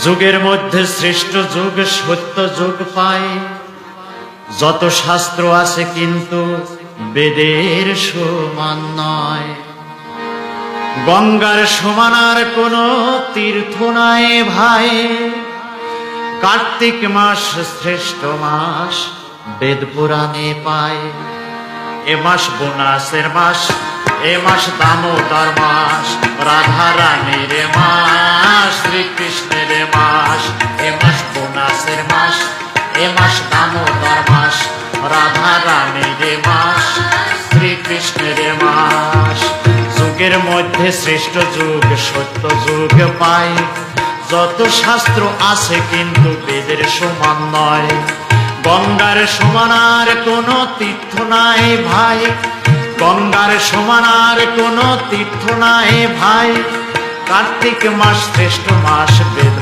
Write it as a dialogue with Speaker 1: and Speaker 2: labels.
Speaker 1: যুগের মধ্যে শ্রেষ্ঠ যুগ সত্য যুগ পায়। যত শাস্ত্র আছে কিন্তু বেদের সমান নয়। গঙ্গার সমান আর কোন তীর্থ নাই ভাই। কার্তিক মাস শ্রেষ্ঠ মাস বেদ পুরাণে পায়। এ মাস বোনাসের মাস, এ মাস দামোদর মাস, রাধা রানীর মাস, শ্রীকৃষ্ণের মাস। এ মাস বোনাসের মাস, এ মাস দামোদর মাস, রাধা রানীর মাস, শ্রীকৃষ্ণের মাস। যুগের মধ্যে শ্রেষ্ঠ যুগ সত্য যুগ পায়। যত শাস্ত্র আছে কিন্তু বেদের সমান নয়। গঙ্গার সমান আর কোন তীর্থ নাই ভাই। গঙ্গার সমান আর কোন তীর্থ নাই ভাই। কার্তিক মাস শ্রেষ্ঠ মাস বেদ